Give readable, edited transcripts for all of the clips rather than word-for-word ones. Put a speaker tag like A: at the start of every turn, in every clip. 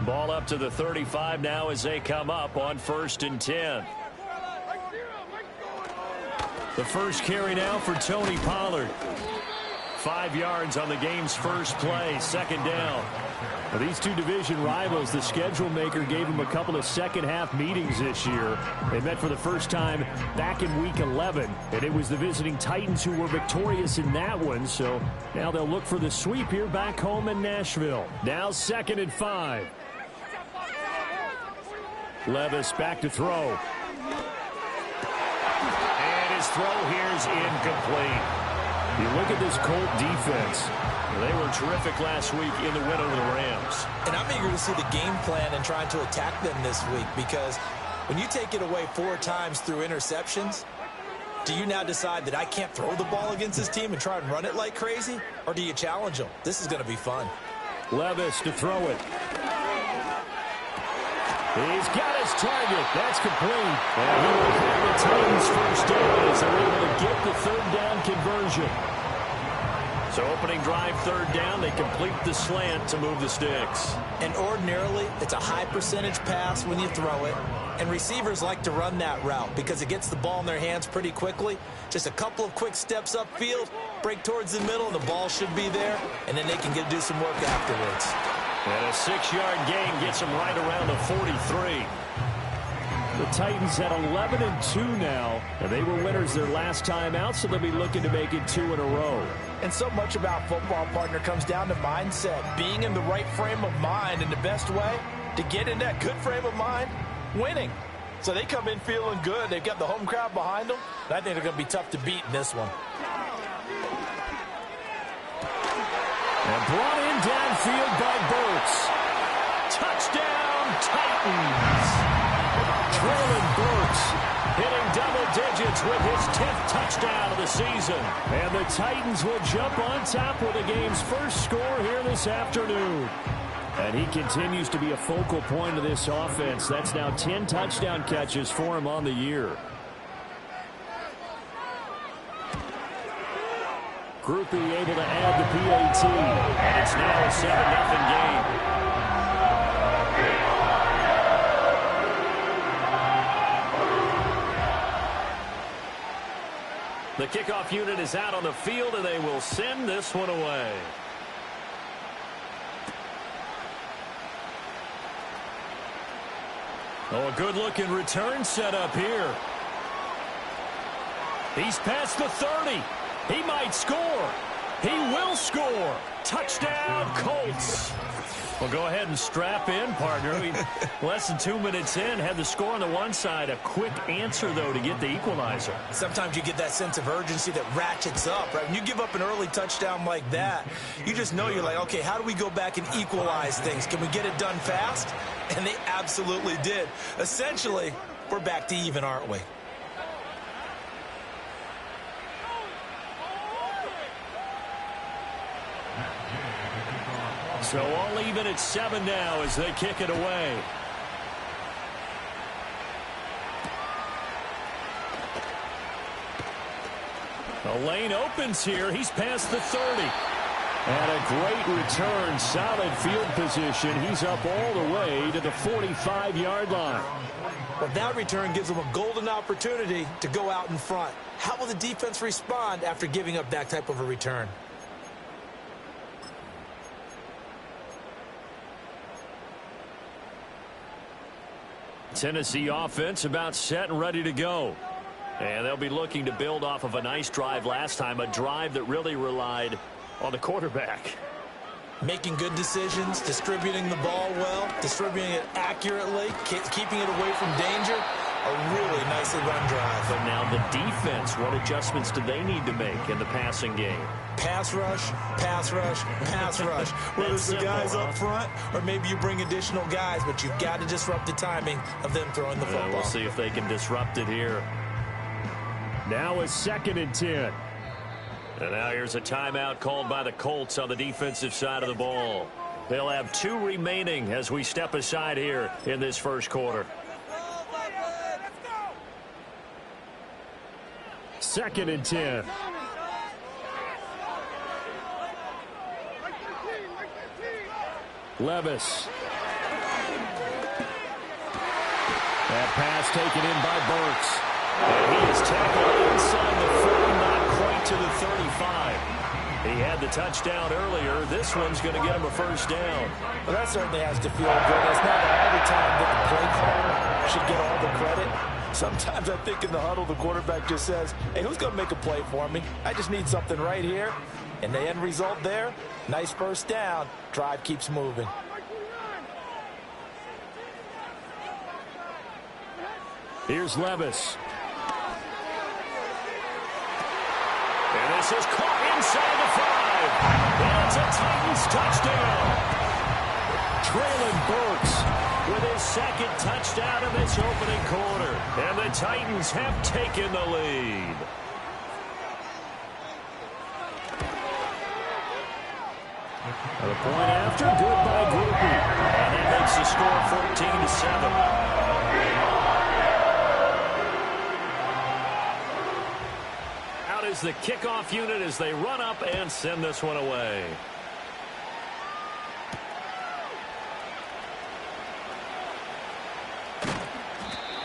A: Ball up to the 35 now as they come up on 1st and 10. The first carry now for Tony Pollard. 5 yards on the game's first play, 2nd down. Now, these two division rivals, the schedule maker gave them a couple of second-half meetings this year. They met for the first time back in Week 11, and it was the visiting Titans who were victorious in that one. So now they'll look for the sweep here back home in Nashville. Now 2nd and 5. Levis back to throw. And his throw here is incomplete. You look at this Colt defense. They were terrific last week in the win over the Rams.
B: And I'm eager to see the game plan and trying to attack them this week, because when you take it away 4 times through interceptions, do you now decide that I can't throw the ball against this team and try and run it like crazy? Or do you challenge them? This is going to be fun.
A: Levis to throw it. He's got his target. That's complete. And he will have the Titans first down as they're able to get the 3rd down conversion. So opening drive 3rd down, they complete the slant to move the sticks.
B: And ordinarily, it's a high percentage pass when you throw it. And receivers like to run that route because it gets the ball in their hands pretty quickly. Just a couple of quick steps upfield, break towards the middle, and the ball should be there. And then they can do some work afterwards.
A: And a 6-yard gain gets them right around the 43. The Titans at 11-2 now, and they were winners their last time out, so they'll be looking to make it 2 in a row.
B: And so much about football, partner, comes down to mindset, being in the right frame of mind, and the best way to get in that good frame of mind, winning. So they come in feeling good. They've got the home crowd behind them, and I think they're going to be tough to beat in this one.
A: And brought in downfield by Burks. Touchdown, Titans. Traylon Burks hitting double digits with his 10th touchdown of the season. And the Titans will jump on top with the game's first score here this afternoon. And he continues to be a focal point of this offense. That's now 10 touchdown catches for him on the year. Groupie able to add the PAT. And it's now a 7-0 game. The kickoff unit is out on the field, and they will send this one away. Oh, a good-looking return set up here. He's past the 30. He might score. He will score. Touchdown, Colts. Well, go ahead and strap in, partner. Less than 2 minutes in, had the score on the one side. A quick answer, though, to get the equalizer.
B: Sometimes you get that sense of urgency that ratchets up, right? When you give up an early touchdown like that, you just know you're like, okay, how do we go back and equalize things? Can we get it done fast? And they absolutely did. Essentially, we're back to even, aren't we?
A: So all even at 7 now as they kick it away. The lane opens here. He's past the 30. And a great return. Solid field position. He's up all the way to the 45-yard line.
B: But that return gives them a golden opportunity to go out in front. How will the defense respond after giving up that type of a return?
A: Tennessee offense about set and ready to go. And they'll be looking to build off of a nice drive last time, a drive that really relied on the quarterback.
B: Making good decisions, distributing the ball well, distributing it accurately, keeping it away from danger. A really nicely run drive.
A: But now the defense, what adjustments do they need to make in the passing game?
B: Pass rush, pass rush, pass rush. Whether it's the guys up front or maybe you bring additional guys, but you've got to disrupt the timing of them throwing the football.
A: We'll see if they can disrupt it here. Now it's 2nd and 10. And now here's a timeout called by the Colts on the defensive side of the ball. They'll have 2 remaining as we step aside here in this first quarter. 2nd and 10. Levis. That pass taken in by Burks. And he is tackled inside the 40, not quite to the 35. He had the touchdown earlier. This one's going to get him a first down.
B: Well, that certainly has to feel good. It's not all the time that the play caller should get all the credit. Sometimes I think in the huddle, the quarterback just says, hey, who's going to make a play for me? I just need something right here. And the end result there, nice first down. Drive keeps moving.
A: Here's Levis. And this is caught inside the 5. And it's a Titans touchdown. Traylon Burks with his second touchdown in this opening quarter. And the Titans have taken the lead. The point after, good by Groupie. And that makes the score 14-7. Is the kickoff unit as they run up and send this one away.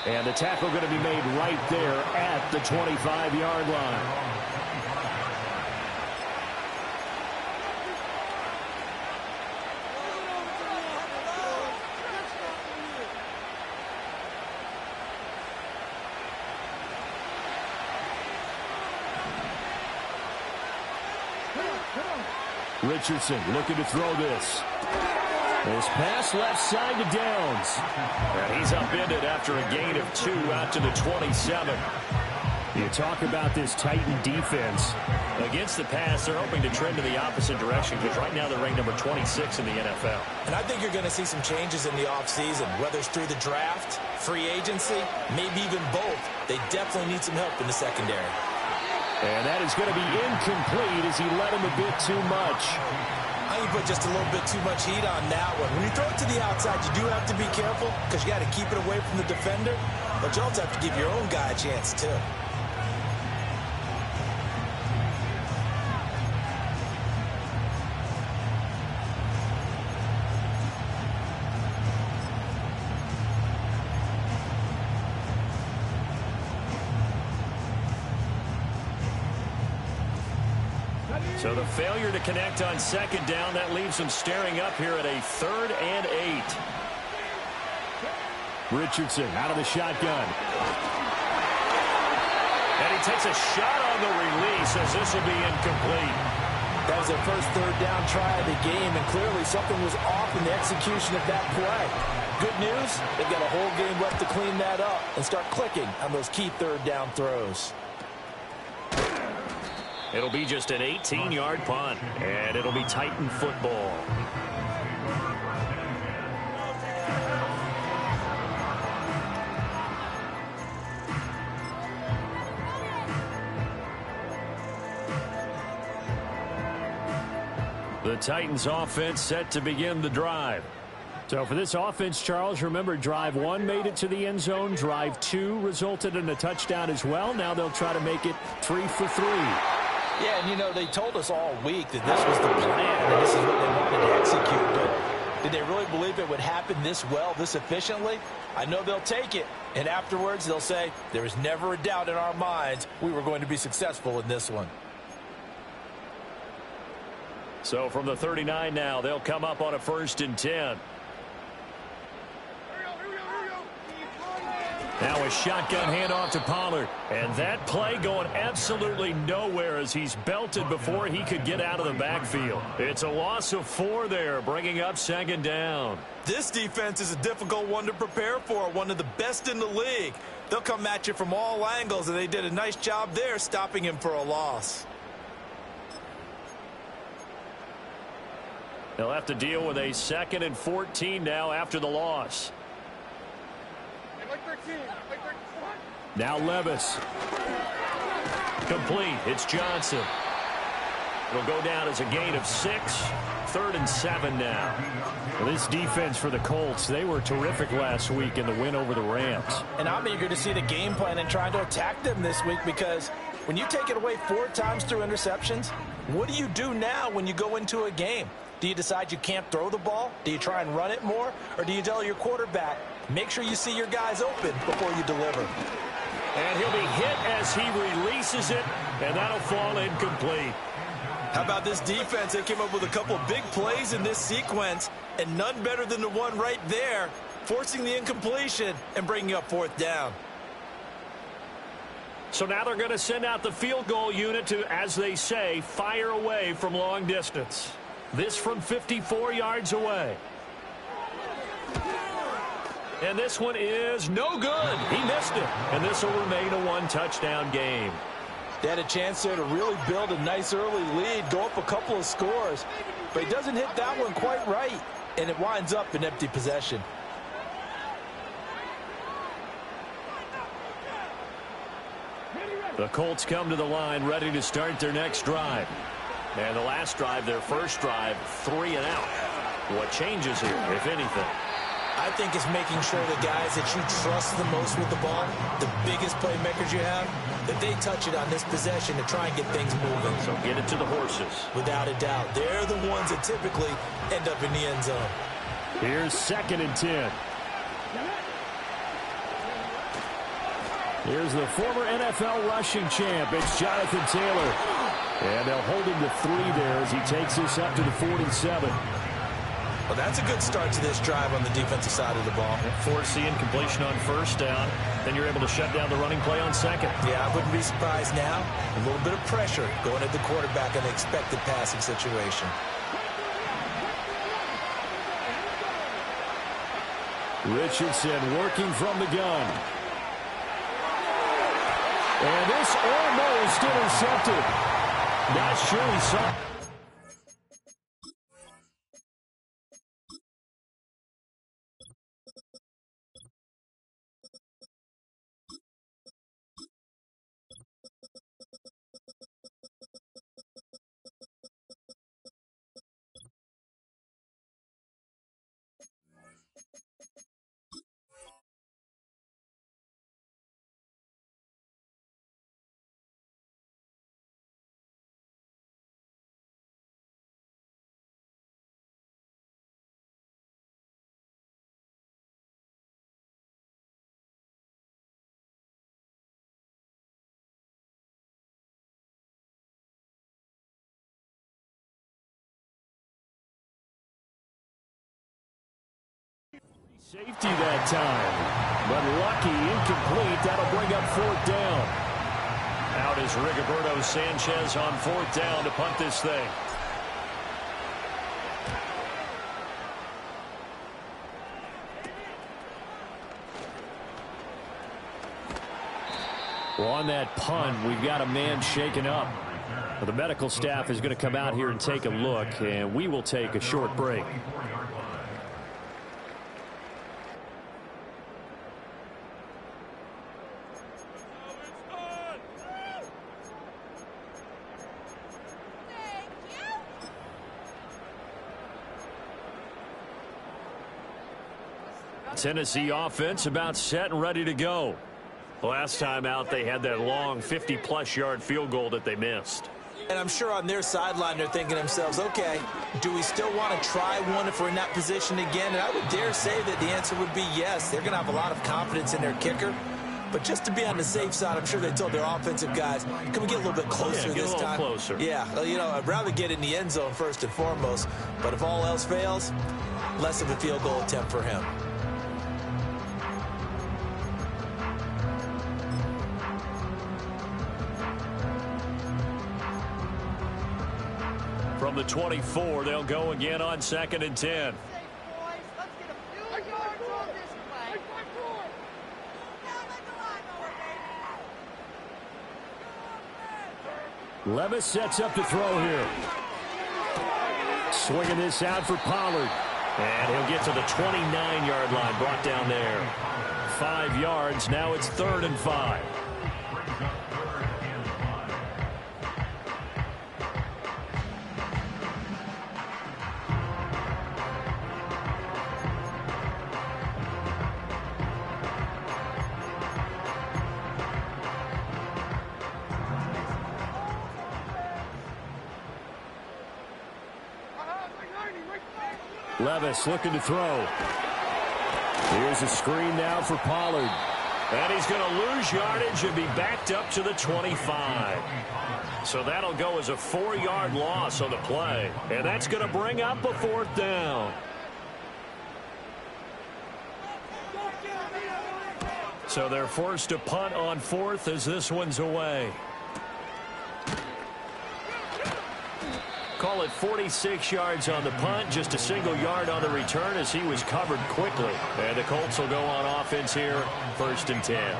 A: And the tackle going to be made right there at the 25-yard line. Richardson looking to throw this. This pass left side to Downs. And he's upended after a gain of 2 out to the 27. You talk about this Titan defense. Against the pass, they're hoping to trend in the opposite direction because right now they're ranked number 26 in the NFL. And I think you're going to see some changes in the offseason, whether it's through the draft, free agency, maybe even both. They definitely need some help in the secondary. And that is going to be incomplete as he let him a bit too much. I think you put just a little bit too much heat on that one. When you throw it to the outside, you do have to be careful because you got to keep it away from the defender. But you also have to give your own guy a chance, too. So the failure to connect on second down, that leaves him staring up here at a 3rd and 8. Richardson out of the shotgun. And he takes a shot on the release as this will be incomplete. That was their first 3rd down try of the game, and clearly something was off in the execution of that play. Good news, they've got a whole game left to clean that up and start clicking on those key 3rd down throws. It'll be just an 18-yard punt, and it'll be Titan football. The Titans offense set to begin the drive. So for this offense, Charles, remember drive 1 made it to the end zone. Drive 2 resulted in a touchdown as well. Now they'll try to make it 3 for 3. Yeah, and you know, they told us all week that this was the plan and this is what they wanted to execute, but did they really believe it would happen this well, this efficiently? I know they'll take it, and afterwards they'll say, there was never a doubt in our minds we were going to be successful in this one. So from the 39 now, they'll come up on a 1st and 10. Now a shotgun handoff to Pollard. And that play going absolutely nowhere as he's belted before he could get out of the backfield. It's a loss of 4 there, bringing up 2nd down. This defense is a difficult one to prepare for, one of the best in the league. They'll come at you from all angles, and they did a nice job there stopping him for a loss. They'll have to deal with a 2nd and 14 now after the loss. Now Levis. Complete. It's Johnson. It'll go down as a gain of 6. 3rd and 7 now. Well, this defense for the Colts, they were terrific last week in the win over the Rams. And I'm eager to see the game plan and trying to attack them this week because when you take it away 4 times through interceptions, what do you do now when you go into a game? Do you decide you can't throw the ball? Do you try and run it more? Or do you tell your quarterback,
B: Make sure you see your guys open before you deliver.
A: And he'll be hit as he releases it, and that'll fall incomplete.
B: How about this defense? They came up with a couple of big plays in this sequence, and none better than the one right there, forcing the incompletion and bringing up 4th down.
A: So now they're going to send out the field goal unit to, as they say, fire away from long distance. This from 54 yards away. And this one is no good. He missed it. And this will remain a one-touchdown game.
B: They had a chance there to really build a nice early lead, go up a couple of scores. But he doesn't hit that one quite right, and it winds up an empty possession.
A: The Colts come to the line ready to start their next drive. And the last drive, their first drive, 3 and out. What changes here, if anything?
B: I think it's making sure the guys that you trust the most with the ball, the biggest playmakers you have, that they touch it on this possession to try and get things moving.
A: So get it to the horses.
B: Without a doubt. They're the ones that typically end up in the end zone.
A: Here's 2nd and 10. Here's the former NFL rushing champ. It's Jonathan Taylor. And they'll hold him to 3 there as he takes this up to the 47.
B: Well, that's a good start to this drive on the defensive side of the ball.
A: Force the incompletion on 1st down. Then you're able to shut down the running play on 2nd.
B: Yeah, I wouldn't be surprised now. A little bit of pressure going at the quarterback in the expected passing situation.
A: Richardson working from the gun. And this almost intercepted. Not sure he saw. Safety that time, but lucky, incomplete. That'll bring up 4th down. Out is Rigoberto Sanchez on 4th down to punt this thing. Well, on that punt, we've got a man shaken up. Well, the medical staff is going to come out here and take a look, and we will take a short break. Tennessee offense about set and ready to go. Last time out, they had that long 50-plus yard field goal that they missed.
B: And I'm sure on their sideline they're thinking to themselves, okay, do we still want to try one if we're in that position again? And I would dare say that the answer would be yes. They're going to have a lot of confidence in their kicker. But just to be on the safe side, I'm sure they told their offensive guys, can we get a little bit closer this time?
A: Closer.
B: Yeah, you know, I'd rather get in the end zone first and foremost. But if all else fails, less of a field goal attempt for him.
A: From the 24, they'll go again on 2nd and 10. Levis sets up to throw here. Swinging this out for Pollard. And he'll get to the 29-yard line, brought down there. 5 yards, now it's 3rd and 5. Levis looking to throw. Here's a screen now for Pollard. And he's going to lose yardage and be backed up to the 25. So that'll go as a 4-yard loss on the play. And that's going to bring up a 4th down. So they're forced to punt on 4th as this one's away. Call it 46 yards on the punt, just a single yard on the return as he was covered quickly. And the Colts will go on offense here, 1st and 10.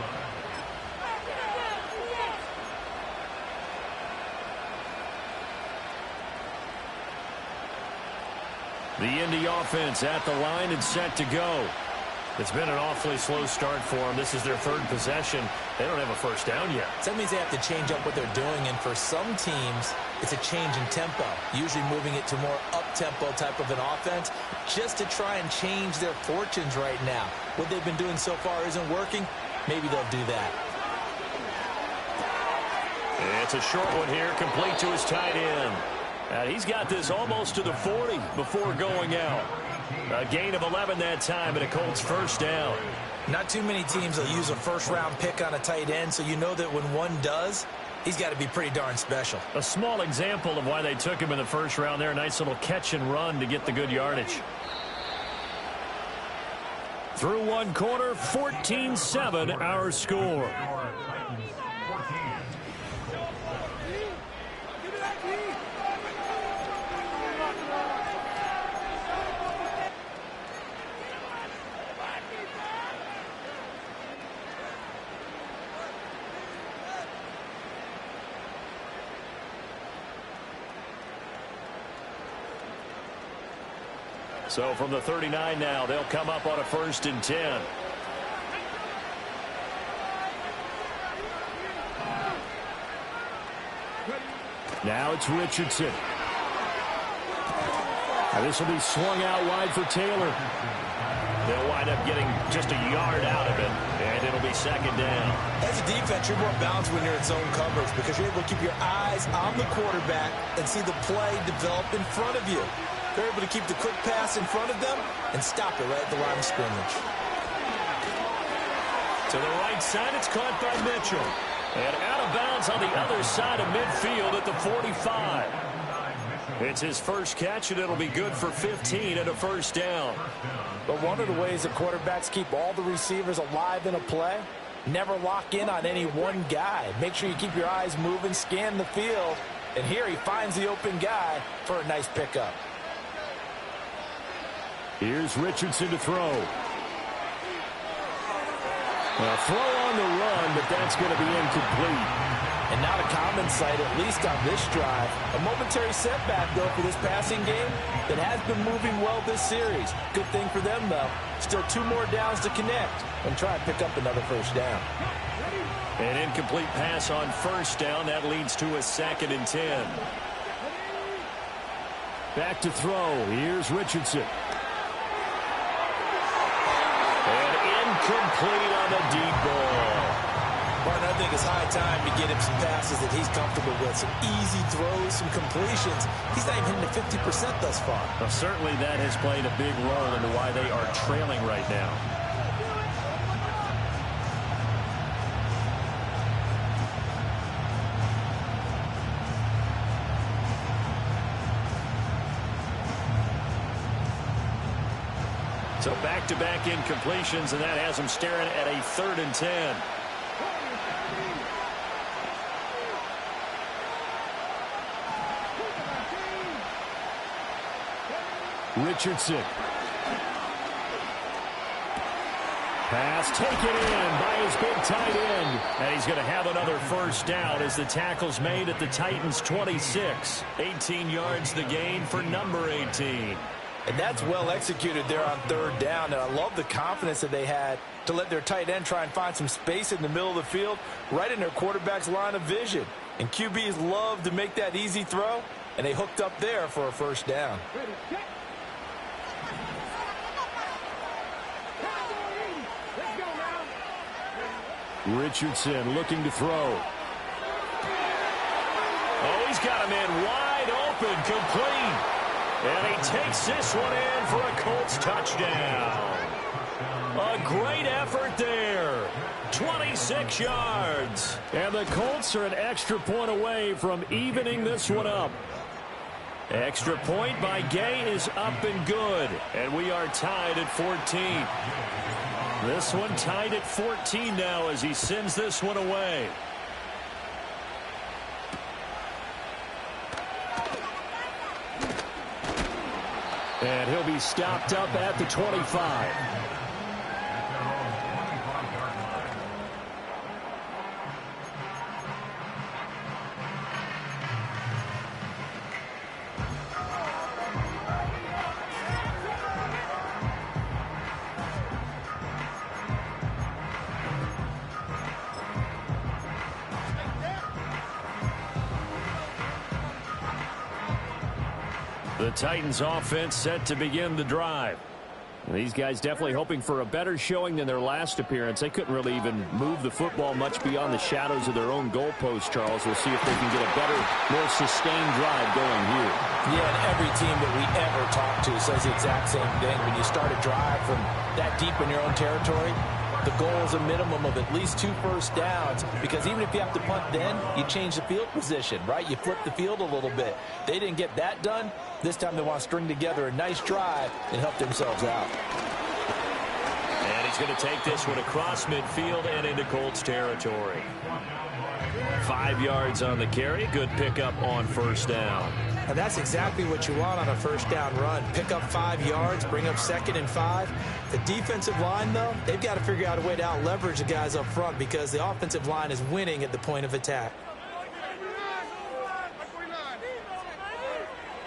A: The Indy offense at the line and set to go. It's been an awfully slow start for them. This is their 3rd possession. They don't have a 1st down yet.
B: So that means they have to change up what they're doing, and for some teams, it's a change in tempo, usually moving it to more up-tempo type of an offense just to try and change their fortunes right now. What they've been doing so far isn't working. Maybe they'll do that.
A: It's a short one here, complete to his tight end. He's got this almost to the 40 before going out. A gain of 11 that time, and a Colts 1st down.
B: Not too many teams will use a 1st-round pick on a tight end, so you know that when one does, he's got to be pretty darn special.
A: A small example of why they took him in the 1st round there. Nice little catch and run to get the good yardage. Through one quarter, 14-7 our score. So from the 39 now, they'll come up on a 1st and 10. Now it's Richardson. Now this will be swung out wide for Taylor. They'll wind up getting just a yard out of it, and it'll be 2nd down.
B: As a defense, you're more balanced when you're in zone coverage because you're able to keep your eyes on the quarterback and see the play develop in front of you. They're able to keep the quick pass in front of them and stop it right at the line of scrimmage.
A: To the right side, it's caught by Mitchell. And out of bounds on the other side of midfield at the 45. It's his 1st catch, and it'll be good for 15 and a 1st down.
B: But one of the ways that quarterbacks keep all the receivers alive in a play, never lock in on any one guy. Make sure you keep your eyes moving, scan the field. And here he finds the open guy for a nice pickup.
A: Here's Richardson to throw. A throw on the run, but that's going to be incomplete.
B: And not a common sight, at least on this drive. A momentary setback, though, for this passing game that has been moving well this series. Good thing for them, though. Still 2 more downs to connect and try and pick up another 1st down.
A: An incomplete pass on 1st down. That leads to a 2nd and 10. Back to throw. Here's Richardson. Complete on the deep ball.
B: Martin, I think it's high time to get him some passes that he's comfortable with. Some easy throws, some completions. He's not even hitting the 50% thus far.
A: Well, certainly that has played a big role into why they are trailing right now. So back-to-back incompletions, and that has them staring at a 3rd and 10. Richardson. Pass taken in by his big tight end. And he's going to have another 1st down as the tackle's made at the Titans' 26. 18 yards the gain for number 18.
B: And that's well executed there on 3rd down. And I love the confidence that they had to let their tight end try and find some space in the middle of the field, right in their quarterback's line of vision. And QBs love to make that easy throw, and they hooked up there for a 1st down.
A: Richardson looking to throw. Oh, he's got him in wide open, complete. And he takes this one in for a Colts touchdown. A great effort there. 26 yards. And the Colts are an extra point away from evening this one up. Extra point by Gay is up and good. And we are tied at 14. This one tied at 14 now as he sends this one away. And he'll be stopped up at the 25. The Titans offense set to begin the drive. These guys definitely hoping for a better showing than their last appearance. They couldn't really even move the football much beyond the shadows of their own goalpost, Charles. We'll see if they can get a better, more sustained drive going here.
B: Yeah, and every team that we ever talk to says the exact same thing. When you start a drive from that deep in your own territory, the goal is a minimum of at least 2 first downs, because even if you have to punt then, you change the field position, right? You flip the field a little bit. They didn't get that done. This time they want to string together a nice drive and help themselves out.
A: And he's going to take this one across midfield and into Colts territory. 5 yards on the carry. Good pickup on first down.
B: And that's exactly what you want on a first down run. Pick up 5 yards, bring up 2nd and 5. The defensive line, though, they've got to figure out a way to out-leverage the guys up front because the offensive line is winning at the point of attack.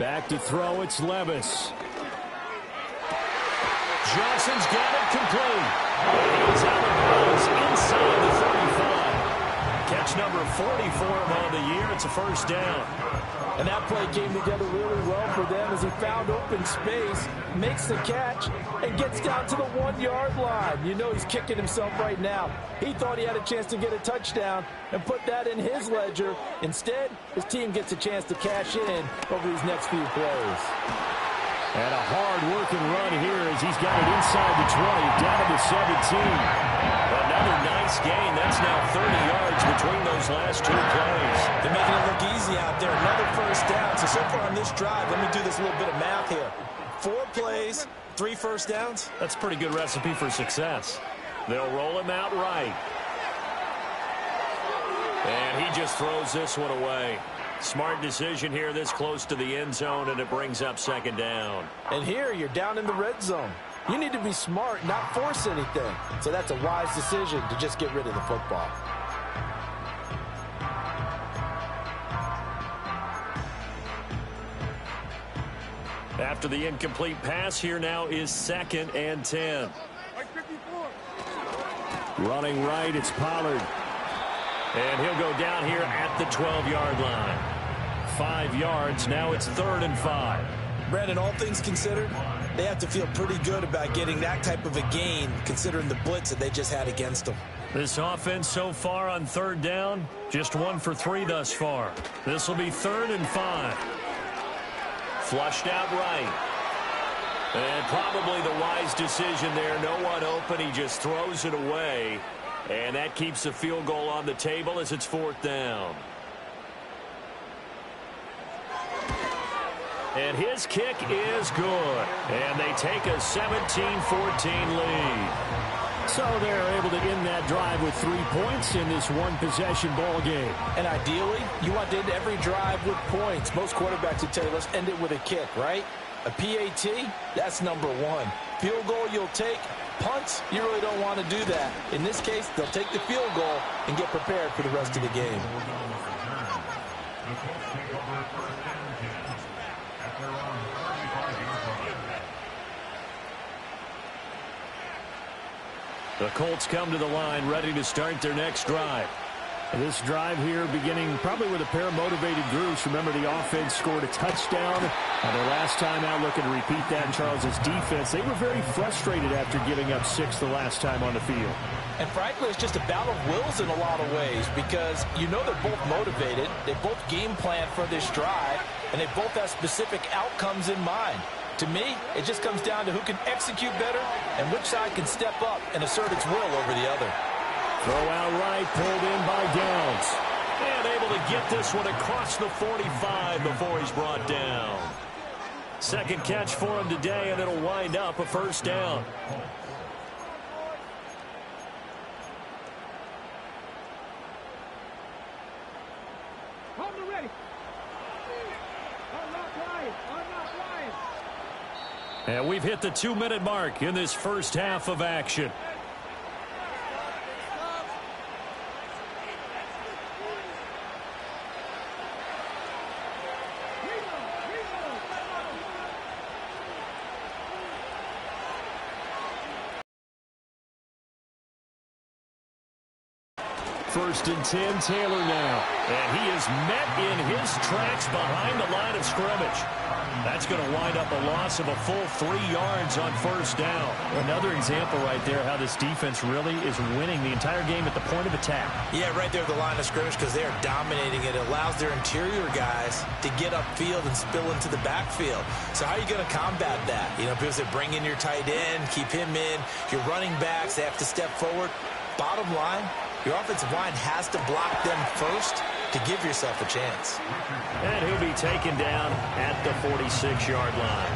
A: Back to throw, it's Levis. Johnson's got it complete. He's out of bounds inside the 35. Catch number 40 for him on the year. It's a first down.
B: And that play came together really well for them as he found open space, makes the catch, and gets down to the 1-yard line. You know he's kicking himself right now. He thought he had a chance to get a touchdown and put that in his ledger. Instead, his team gets a chance to cash in over these next few plays.
A: And a hard-working run here as he's got it inside the 20, down to the 17. Another nice gain. That's now 30 yards between those last 2 plays.
B: They're making it look easy out there. Another first down. So far on this drive, let me do this little bit of math here. 4 plays, 3 first downs.
A: That's a pretty good recipe for success. They'll roll him out right. And he just throws this one away. Smart decision here this close to the end zone, and it brings up 2nd down.
B: And here you're down in the red zone. You need to be smart, not force anything. So that's a wise decision to just get rid of the football.
A: After the incomplete pass, here now is 2nd and 10. Running right, it's Pollard. And he'll go down here at the 12-yard line. 5 yards, now it's 3rd and 5.
B: Brandon, all things considered, they have to feel pretty good about getting that type of a gain, considering the blitz that they just had against them.
A: This offense so far on 3rd down, just 1 for 3 thus far. This will be 3rd and 5. Flushed out right. And probably the wise decision there. No one open. He just throws it away. And that keeps the field goal on the table as it's 4th down. And his kick is good. And they take a 17-14 lead. So they're able to end that drive with 3 points in this one-possession ball game.
B: And ideally, you want to end every drive with points. Most quarterbacks would tell you, let's end it with a kick, right? A PAT, that's number 1. Field goal you'll take. Punts, you really don't want to do that. In this case, they'll take the field goal and get prepared for the rest of the game.
A: The Colts come to the line ready to start their next drive. This drive here beginning probably with a pair of motivated groups. Remember, the offense scored a touchdown. Their last time out, looking to repeat that in Charles's defense. They were very frustrated after giving up 6 the last time on the field.
B: And frankly, it's just a battle of wills in a lot of ways because you know they're both motivated. They both game plan for this drive, and they both have specific outcomes in mind. To me, it just comes down to who can execute better and which side can step up and assert its will over the other.
A: Throw out right, pulled in by Downs. And able to get this one across the 45 before he's brought down. Second catch for him today, and it'll wind up a first down. And we've hit the 2-minute mark in this first half of action. First and 10, Taylor now. And he is met in his tracks behind the line of scrimmage. That's going to wind up a loss of a full 3 yards on first down.
C: Another example right there how this defense really is winning the entire game at the point of attack.
B: Yeah, right there at the line of scrimmage because they are dominating it. It allows their interior guys to get upfield and spill into the backfield. So how are you going to combat that? You know, people say bring in your tight end, keep him in. Your running backs, they have to step forward. Bottom line, your offensive line has to block them first to give yourself a chance.
A: And he'll be taken down at the 46-yard line.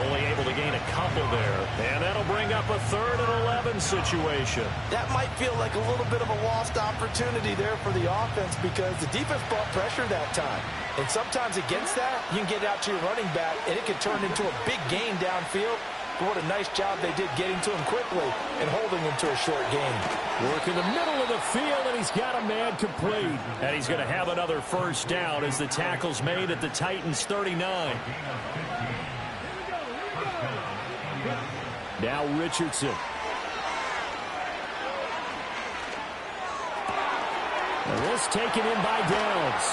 A: Only able to gain a couple there. And that'll bring up a 3rd and 11 situation.
B: That might feel like a little bit of a lost opportunity there for the offense because the defense brought pressure that time. And sometimes against that, you can get out to your running back, and it can turn into a big gain downfield. What a nice job they did getting to him quickly and holding him to a short gain.
A: Work in the middle of the field, and he's got a man complete. And he's going to have another first down as the tackle's made at the Titans' 39. Now Richardson. And this taken in by Downs.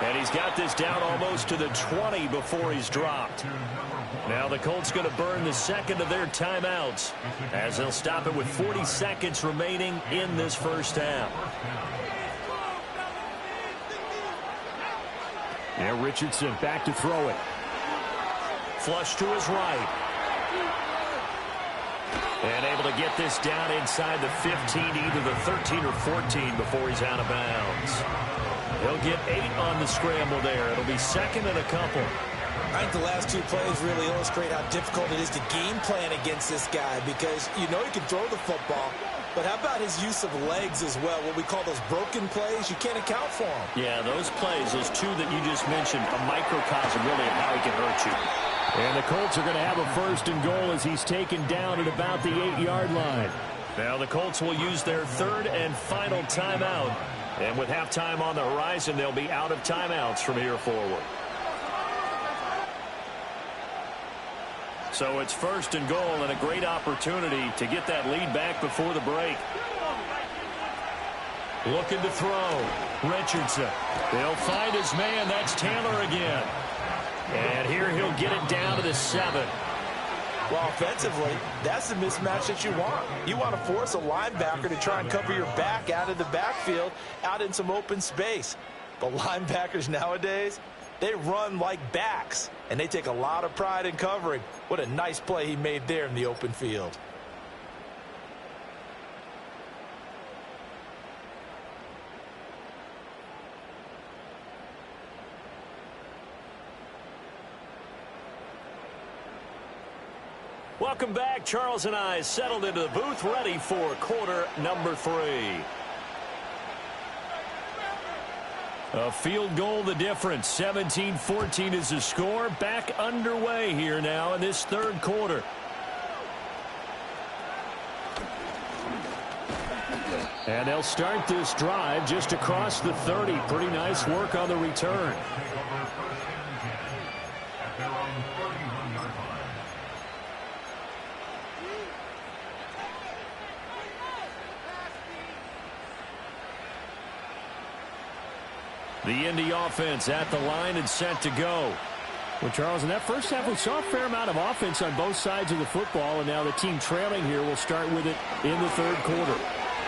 A: And he's got this down almost to the 20 before he's dropped. Now the Colts going to burn the second of their timeouts as they'll stop it with 40 seconds remaining in this first half. And Richardson back to throw it. Flush to his right. And able to get this down inside the 15, either the 13 or 14 before he's out of bounds. He'll get 8 on the scramble there. It'll be second and a couple.
B: I think the last 2 plays really illustrate how difficult it is to game plan against this guy because you know he can throw the football, but how about his use of legs as well, what we call those broken plays? You can't account for them.
A: Yeah, those plays, those 2 that you just mentioned, a microcosm really of how he can hurt you. And the Colts are going to have a first and goal as he's taken down at about the 8-yard line. Now the Colts will use their 3rd and final timeout. And with halftime on the horizon, they'll be out of timeouts from here forward. So it's first and goal and a great opportunity to get that lead back before the break. Looking to throw. Richardson. They'll find his man. That's Taylor again. And here he'll get it down to the 7.
B: Well, offensively, that's the mismatch that you want. You want to force a linebacker to try and cover your back out of the backfield, out in some open space. But linebackers nowadays, they run like backs, and they take a lot of pride in covering. What a nice play he made there in the open field.
A: Welcome back. Charles and I settled into the booth, ready for quarter number 3. A field goal, the difference. 17-14 is the score. Back underway here now in this 3rd quarter. And they'll start this drive just across the 30. Pretty nice work on the return. The Indy offense at the line and set to go.
C: Well, Charles, in that first half, we saw a fair amount of offense on both sides of the football, and now the team trailing here will start with it in the 3rd quarter.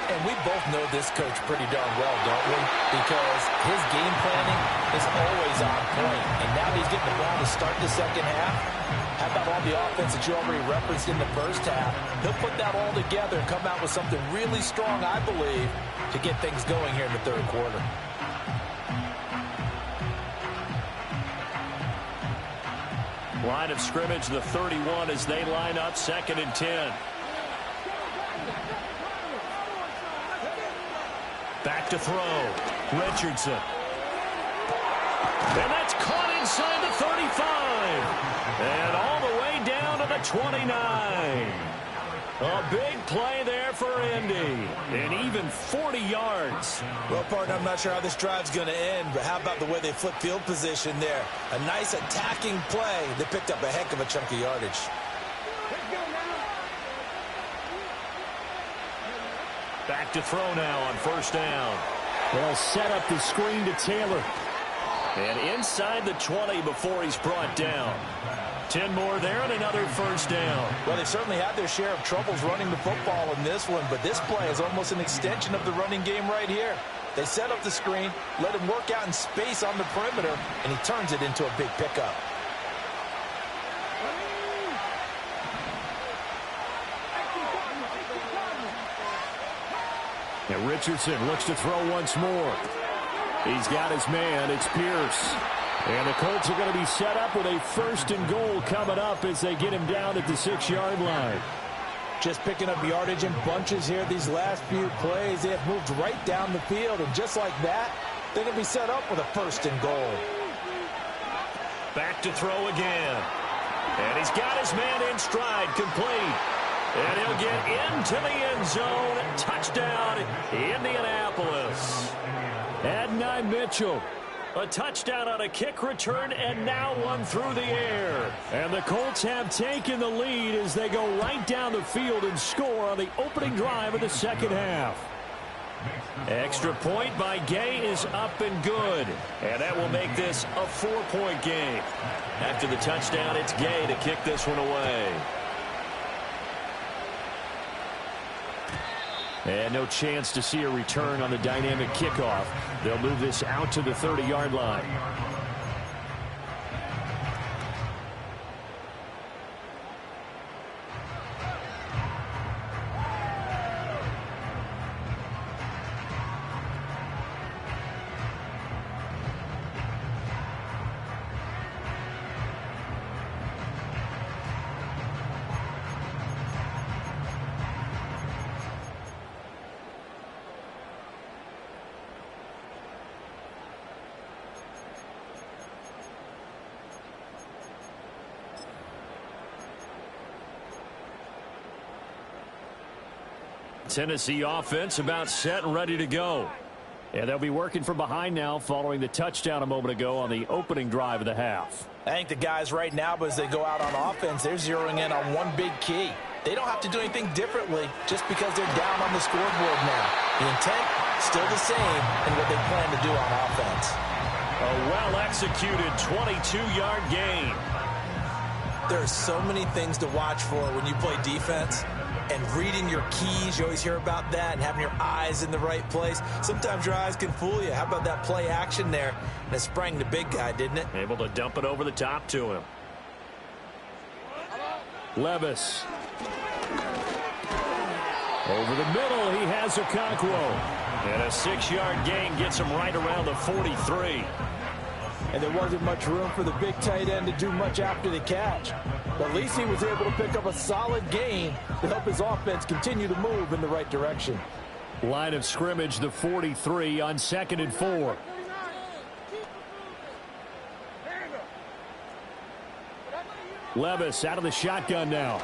B: And we both know this coach pretty darn well, don't we? Because his game planning is always on point. And now he's getting the ball to start the second half. How about all the offense that you already referenced in the first half? He'll put that all together and come out with something really strong, I believe, to get things going here in the third quarter.
C: Line of scrimmage, the 31 as they line up, 2nd and 10. Back to throw. Richardson. And that's caught inside the 35. And all the way down to the 29. A big play there for Indy. And even 40 yards.
B: Well, partner, I'm not sure how this drive's going to end, but how about the way they flip field position there? A nice attacking play. They picked up a heck of a chunk of yardage.
C: Back to throw now on 1st down.
A: They'll set up the screen to Taylor.
C: And inside the 20 before he's brought down. 10 more there and another 1st down.
B: Well, they certainly had their share of troubles running the football in this one, but this play is almost an extension of the running game right here. They set up the screen, let him work out in space on the perimeter, and he turns it into a big pickup.
A: And Richardson looks to throw once more. He's got his man. It's Pierce. And the Colts are going to be set up with a 1st and goal coming up as they get him down at the 6-yard line.
B: Just picking up yardage in bunches here these last few plays. They have moved right down the field, and just like that, they're going to be set up with a 1st and goal.
C: Back to throw again. And he's got his man in stride, complete. And he'll get into the end zone. Touchdown, Indianapolis.
A: Adonai Mitchell.
C: A touchdown on a kick return, and now one through the air.
A: And the Colts have taken the lead as they go right down the field and score on the opening drive of the 2nd half.
C: Extra point by Gay is up and good. And that will make this a 4-point game. After the touchdown, it's Gay to kick this one away.
A: And no chance to see a return on the dynamic kickoff. They'll move this out to the 30-yard line.
C: Tennessee offense about set and ready to go.
A: And they'll be working from behind now following the touchdown a moment ago on the opening drive of the half.
B: I think the guys right now, as they go out on offense, they're zeroing in on one big key. They don't have to do anything differently just because they're down on the scoreboard now. The intent, still the same in what they plan to do on offense.
C: A well-executed 22-yard gain.
B: There are so many things to watch for when you play defense. And reading your keys, you always hear about that, and having your eyes in the right place. Sometimes your eyes can fool you. How about that play action there? And it sprang the big guy, didn't it?
C: Able to dump it over the top to him.
A: Levis. Over the middle, he has Okonkwo.
C: And a 6-yard gain gets him right around the 43.
B: And there wasn't much room for the big tight end to do much after the catch. But at least he was able to pick up a solid gain to help his offense continue to move in the right direction.
A: Line of scrimmage, the 43 on 2nd and 4. Levis out of the shotgun now.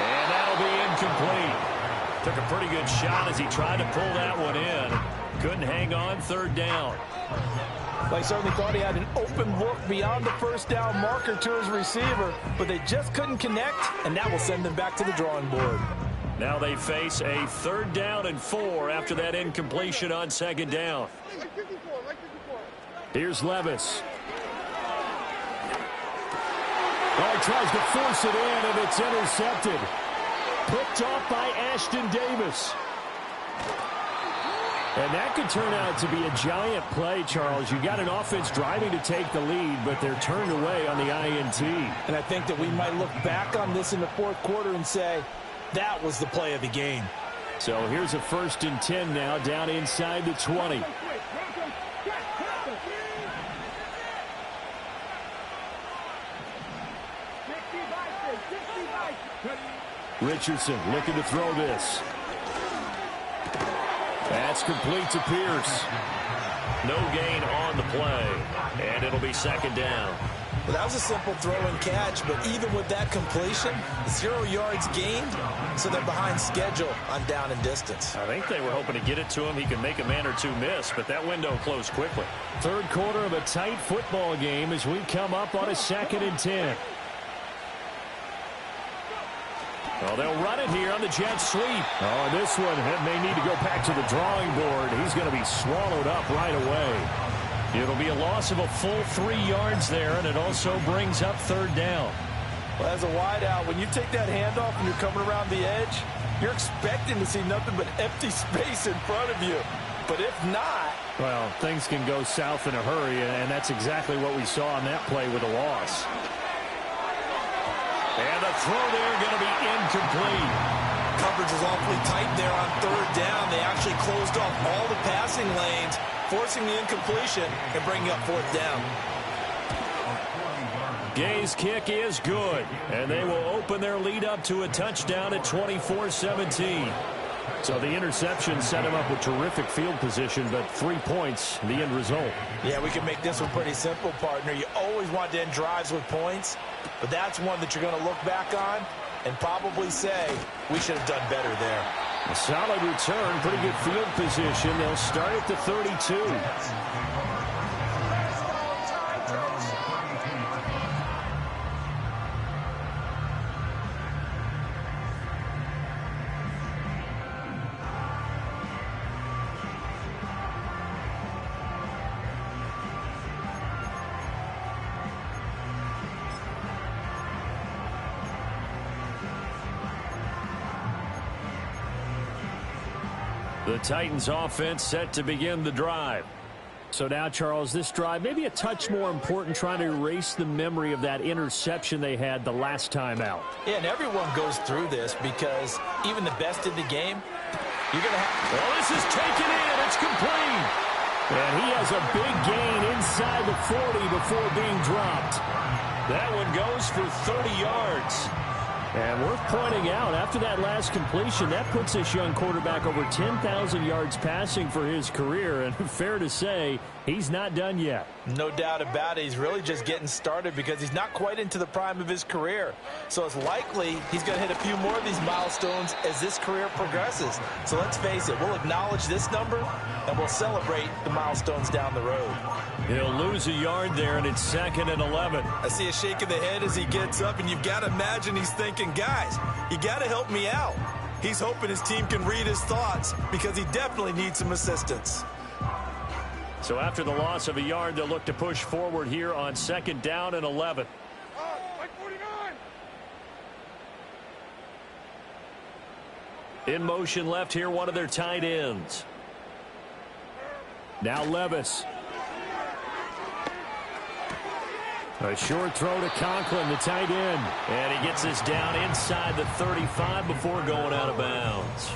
C: And that'll be incomplete. Took a pretty good shot as he tried to pull that one in. Couldn't hang on, 3rd down.
B: They certainly thought he had an open look beyond the 1st down marker to his receiver, but they just couldn't connect, and that will send them back to the drawing board.
C: Now they face a 3rd down and 4 after that incompletion on 2nd down.
A: Here's Levis. Oh, he tries to force it in, and it's intercepted. Picked off by Ashton Davis.
C: And that could turn out to be a giant play, Charles. You got an offense driving to take the lead, but they're turned away on the INT.
B: And I think that we might look back on this in the fourth quarter and say, that was the play of the game.
C: So here's a 1st and 10 now, down inside the 20. Richardson looking to throw this. That's complete to Pierce. No gain on the play, and it'll be 2nd down.
B: Well, that was a simple throw and catch, but even with that completion, 0 yards gained, so they're behind schedule on down and distance.
C: I think they were hoping to get it to him. He could make a man or two miss, but that window closed quickly. 3rd quarter of a tight football game as we come up on a 2nd and 10. Well, they'll run it here on the jet sweep. Oh, and this one may need to go back to the drawing board. He's going to be swallowed up right away. It'll be a loss of a full 3 yards there, and it also brings up 3rd down.
B: Well, as a wideout, when you take that handoff and you're coming around the edge, you're expecting to see nothing but empty space in front of you. But if not...
C: Well, things can go south in a hurry, and that's exactly what we saw on that play with a loss. And the throw there going to be incomplete.
B: Coverage was awfully tight there on 3rd down. They actually closed off all the passing lanes, forcing the incompletion and bringing up 4th down.
C: Gay's kick is good, and they will open their lead up to a touchdown at 24-17. So the interception set him up with terrific field position, but 3 points, the end result.
B: Yeah, we can make this one pretty simple, partner. You always want to end drives with points, but that's one that you're going to look back on and probably say, we should have done better there.
C: A solid return, pretty good field position. They'll start at the 32. The Titans offense set to begin the drive. So now, Charles, this drive maybe a touch more important, trying to erase the memory of that interception they had the last time out.
B: Yeah, and everyone goes through this because even the best in the game, you're going to have...
C: Well, this is taken in. It's complete. And he has a big gain inside the 40 before being dropped. That one goes for 30 yards. And worth pointing out, after that last completion, that puts this young quarterback over 10,000 yards passing for his career. And fair to say, he's not done yet.
B: No doubt about it. He's really just getting started because he's not quite into the prime of his career. So it's likely he's going to hit a few more of these milestones as this career progresses. So let's face it, we'll acknowledge this number and we'll celebrate the milestones down the road.
C: He'll lose a yard there, and it's 2nd and 11.
B: I see a shake of the head as he gets up, and you've got to imagine he's thinking, guys, you got to help me out. He's hoping his team can read his thoughts because he definitely needs some assistance.
C: So after the loss of a yard, they'll look to push forward here on 2nd down and 11. In motion left here, one of their tight ends. Now Levis. A short throw to Conklin, the tight end. And he gets this down inside the 35 before going out of bounds.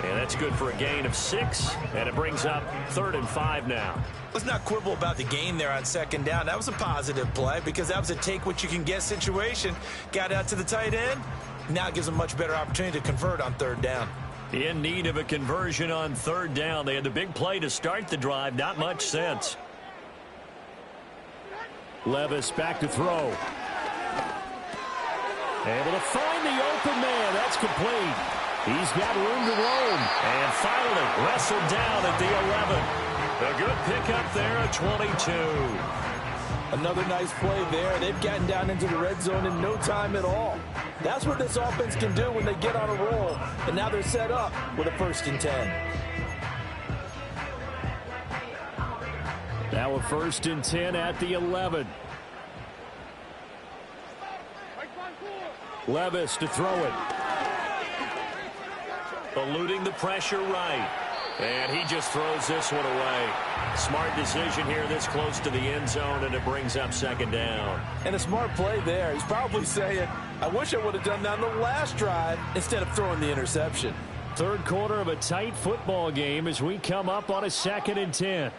C: And that's good for a gain of 6, and it brings up 3rd and 5 now.
B: Let's not quibble about the gain there on 2nd down. That was a positive play because that was a take-what-you-can-get situation. Got out to the tight end. Now it gives them a much better opportunity to convert on 3rd down.
C: In need of a conversion on 3rd down. They had the big play to start the drive. Not much sense. Levis back to throw. Able to find the open man. That's complete. He's got room to roam. And finally wrestled down at the 11. A good pickup there at 22.
B: Another nice play there. They've gotten down into the red zone in no time at all. That's what this offense can do when they get on a roll. And now they're set up with a 1st and 10.
C: Now a 1st and 10 at the 11. Levis to throw it. Eluding the pressure right. And he just throws this one away. Smart decision here this close to the end zone, and it brings up second down.
B: And a smart play there. He's probably saying, I wish I would have done that on the last drive instead of throwing the interception.
C: Third quarter of a tight football game as we come up on a 2nd and 10.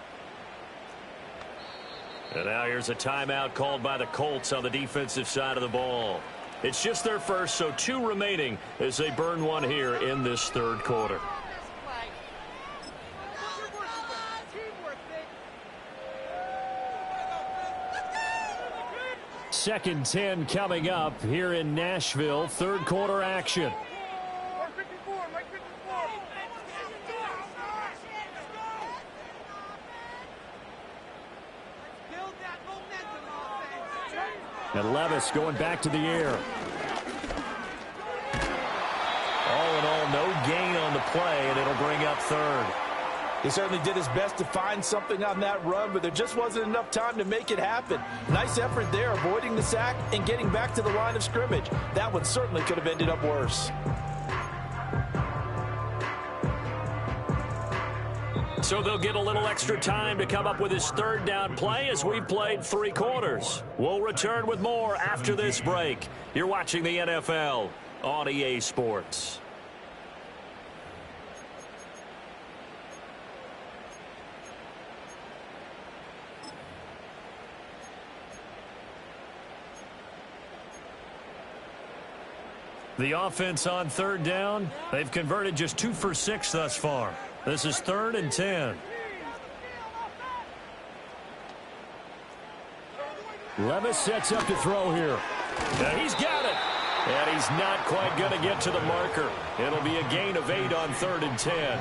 C: And now here's a timeout called by the Colts on the defensive side of the ball. It's just their first, so 2 remaining as they burn one here in this third quarter. Second 10 coming up here in Nashville. Third quarter action. And Levis going back to the air. All in all, no gain on the play, and it'll bring up third.
B: He certainly did his best to find something on that run, but there just wasn't enough time to make it happen. Nice effort there, avoiding the sack and getting back to the line of scrimmage. That one certainly could have ended up worse.
C: So they'll get a little extra time to come up with his third down play as we've played 3 quarters. We'll return with more after this break. You're watching the NFL on EA Sports. The offense on third down, they've converted just 2 for 6 thus far. This is 3rd and 10. Levis sets up to throw here. And he's got it. And he's not quite going to get to the marker. It'll be a gain of 8 on 3rd and 10.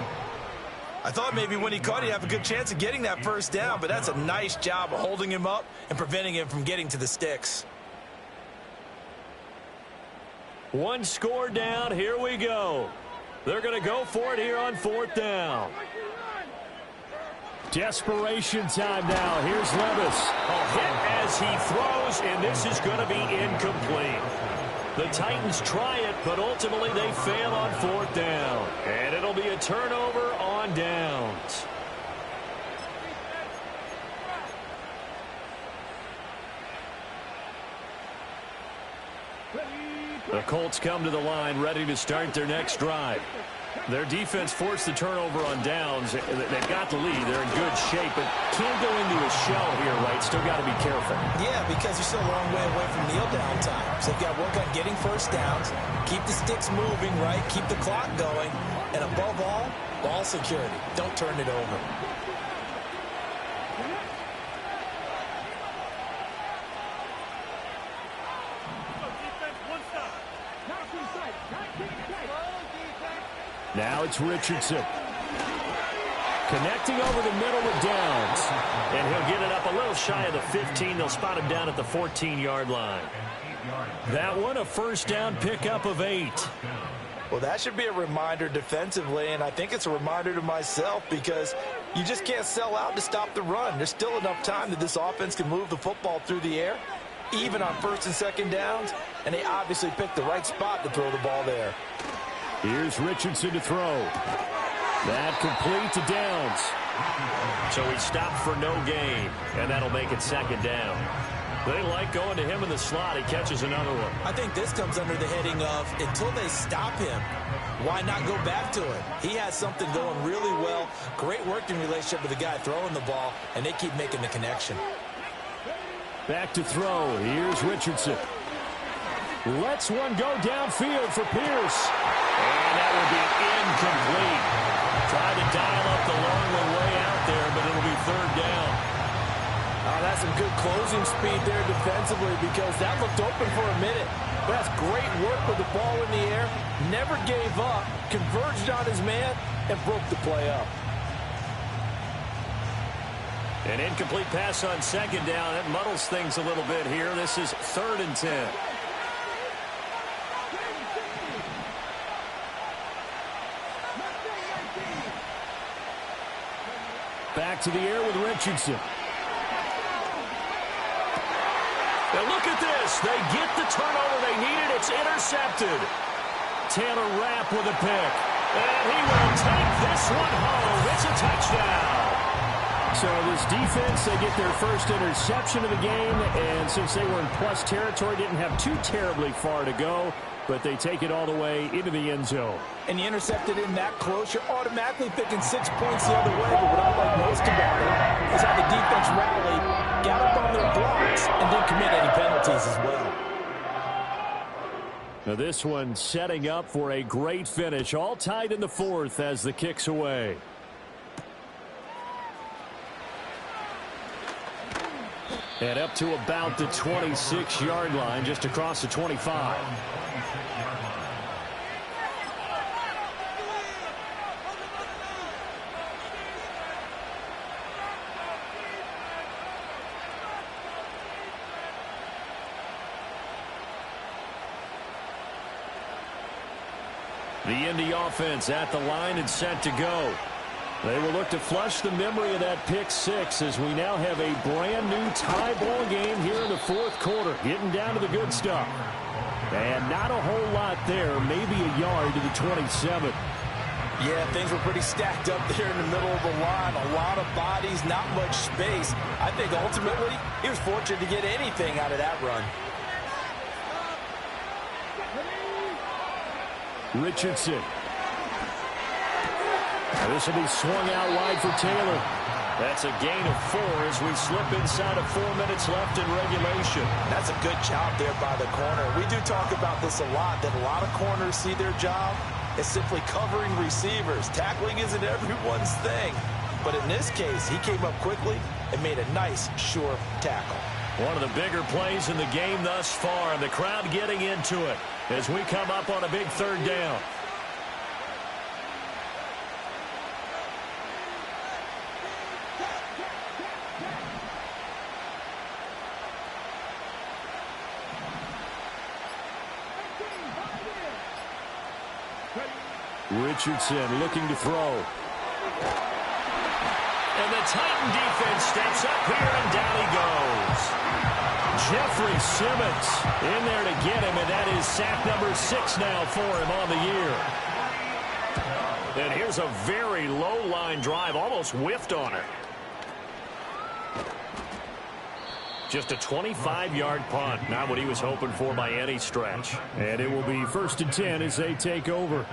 B: I thought maybe when he caught it, he'd have a good chance of getting that first down, but that's a nice job of holding him up and preventing him from getting to the sticks.
C: 1 score down. Here we go. They're going to go for it here on 4th down. Desperation time now. Here's Levis. A hit as he throws, and this is going to be incomplete. The Titans try it, but ultimately they fail on 4th down. And it'll be a turnover on downs. The Colts come to the line ready to start their next drive. Their defense forced the turnover on downs. They've got the lead. They're in good shape, but can't go into a shell here, right? Still got to be careful.
B: Yeah, because you're still a long way away from kneel down time. So you've got to work on getting first downs, keep the sticks moving, right? Keep the clock going. And above all, ball security. Don't turn it over.
C: Now it's Richardson. Connecting over the middle with Downs. And he'll get it up a little shy of the 15. They'll spot him down at the 14-yard line. That one, a first down pickup of 8.
B: Well, that should be a reminder defensively, and I think it's a reminder to myself because you just can't sell out to stop the run. There's still enough time that this offense can move the football through the air, even on 1st and 2nd downs, and they obviously picked the right spot to throw the ball there.
C: Here's Richardson to throw. That complete to Downs. So he stopped for no gain, and that'll make it 2nd down. They like going to him in the slot. He catches another one.
B: I think this comes under the heading of until they stop him, why not go back to it? He has something going really well. Great working relationship with the guy throwing the ball, and they keep making the connection.
C: Back to throw. Here's Richardson. Lets one go downfield for Pierce. And that will be incomplete. Tried to dial up the long one way out there, but it'll be 3rd down.
B: Oh, that's some good closing speed there defensively because that looked open for a minute. But that's great work with the ball in the air. Never gave up, converged on his man, and broke the play up.
C: An incomplete pass on 2nd down. That muddles things a little bit here. This is 3rd and 10. Back to the air with Richardson. And look at this. They get the turnover they needed. It's intercepted. Taylor Rapp with a pick. And he will take this one home. It's a touchdown. So this defense, they get their first interception of the game, and since they were in plus territory, didn't have too terribly far to go, but they take it all the way into the end zone.
B: And you intercepted in that close, you're automatically thinking 6 points the other way, but what I like most about it is how the defense rallied, got up on their blocks, and didn't commit any penalties as well.
C: Now this one setting up for a great finish, all tied in the fourth as the kick's away. And up to about the 26-yard line, just across the 25. The Indy offense at the line and set to go. They will look to flush the memory of that pick six as we now have a brand new tie ball game here in the fourth quarter. Getting down to the good stuff. And not a whole lot there. Maybe a yard to the 27.
B: Yeah, things were pretty stacked up there in the middle of the line. A lot of bodies, not much space. I think ultimately he was fortunate to get anything out of that run.
C: Richardson. Now this will be swung out wide for Taylor. That's a gain of 4 as we slip inside of 4 minutes left in regulation.
B: That's a good job there by the corner. We do talk about this a lot, that a lot of corners see their job as simply covering receivers. Tackling isn't everyone's thing. But in this case, he came up quickly and made a nice, sure tackle.
C: One of the bigger plays in the game thus far, and the crowd getting into it as we come up on a big third down. Richardson looking to throw. And the Titan defense steps up here, and down he goes. Jeffrey Simmons in there to get him, and that is sack number 6 now for him on the year. And here's a very low-line drive, almost whiffed on it. Just a 25-yard punt, not what he was hoping for by any stretch. And it will be 1st and 10 as they take over.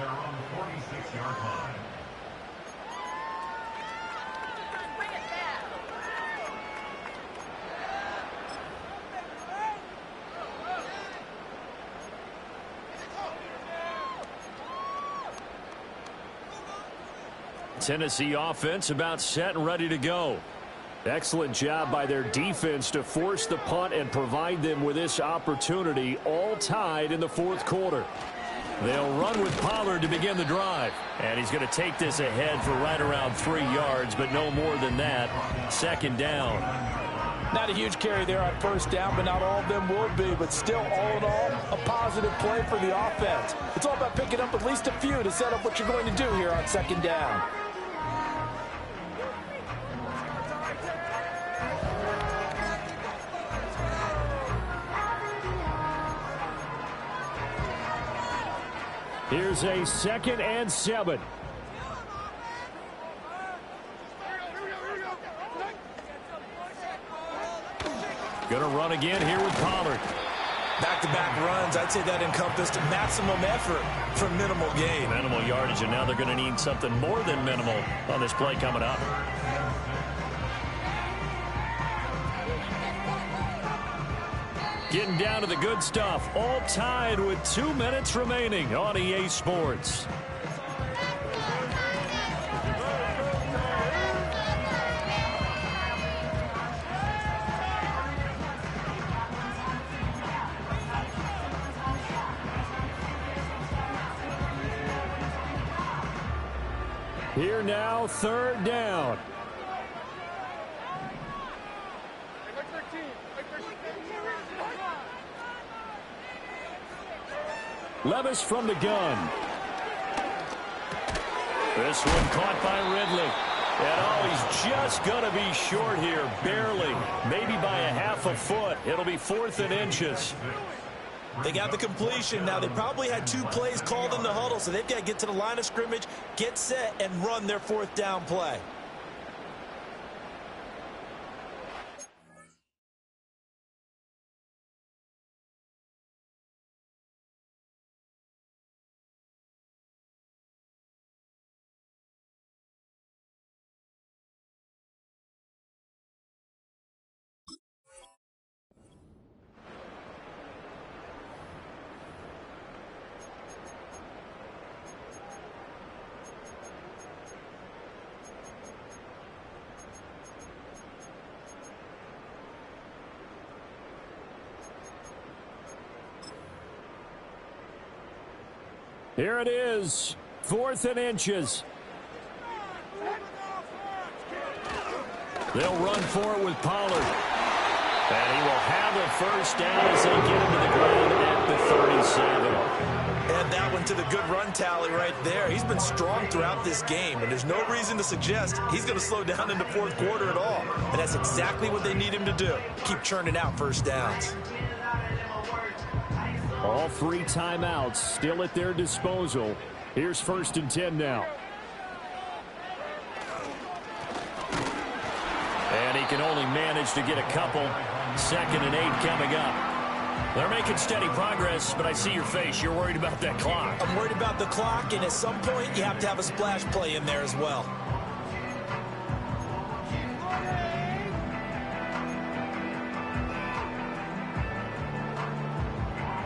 C: Tennessee offense about set and ready to go. Excellent job by their defense to force the punt and provide them with this opportunity, all tied in the fourth quarter. They'll run with Pollard to begin the drive. And he's going to take this ahead for right around 3 yards, but no more than that. 2nd down.
B: Not a huge carry there on 1st down, but not all of them will be. But still, all in all, a positive play for the offense. It's all about picking up at least a few to set up what you're going to do here on 2nd down.
C: Here's a 2nd and 7. Going to run again here with Pollard.
B: Back-to-back runs, I'd say that encompassed maximum effort for minimal gain.
C: Minimal yardage, and now they're going to need something more than minimal on this play coming up. Getting down to the good stuff, all tied with 2 minutes remaining on EA Sports. Here now, 3rd down. Levis from the gun. This one caught by Ridley. And he's just going to be short here, barely. Maybe by a half a foot. It'll be 4th and inches.
B: They got the completion. Now, they probably had 2 plays called in the huddle, so they've got to get to the line of scrimmage, get set, and run their 4th down play.
C: Here it is, 4th and inches. They'll run for it with Pollard. And he will have a 1st down as they get him to the ground at the 37.
B: And that one to the good run tally right there. He's been strong throughout this game, and there's no reason to suggest he's going to slow down in the 4th quarter at all. And that's exactly what they need him to do. Keep churning out 1st downs.
C: All 3 timeouts still at their disposal. Here's 1st and 10 now. And he can only manage to get a couple. 2nd and 8 coming up. They're making steady progress, but I see your face. You're worried about that clock.
B: I'm worried about the clock, and at some point you have to have a splash play in there as well.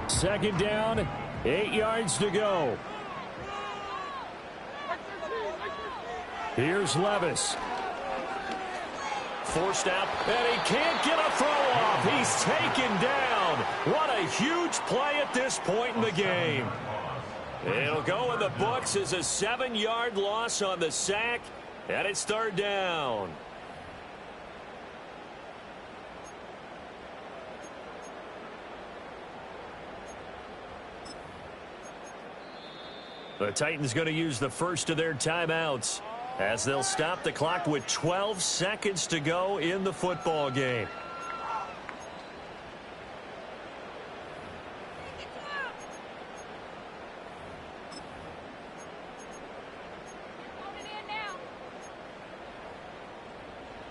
C: Second down, 8 yards to go. Here's Levis. Forced out, and he can't get a throw off. He's taken down. What a huge play at this point in the game. It'll go in the books as a 7-yard loss on the sack, and it's 3rd down. The Titans going to use the first of their timeouts as they'll stop the clock with 12 seconds to go in the football game.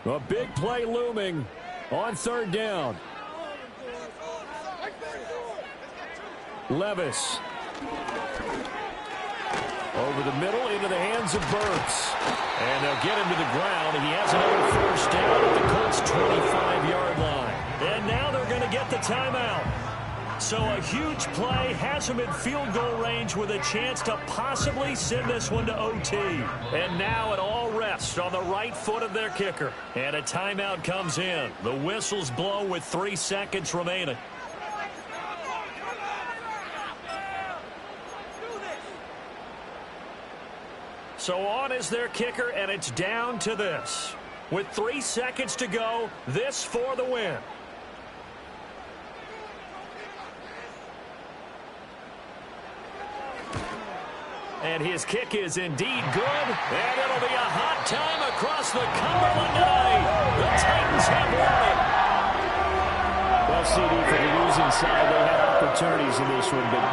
C: A big play looming on 3rd down. Levis. Over the middle into the hands of Burks. And they'll get him to the ground. He has another 1st down at the Colts' 25-yard line. And now they're going to get the timeout. So a huge play has him in field goal range with a chance to possibly send this one to OT. And now it all rests on the right foot of their kicker. And a timeout comes in. The whistles blow with 3 seconds remaining. So on is their kicker, and it's down to this. With 3 seconds to go, this for the win. And his kick is indeed good, and it'll be a hot time across the Cumberland tonight. The Titans have won it.
A: Well, CD, for the losing side, they had opportunities in this one, but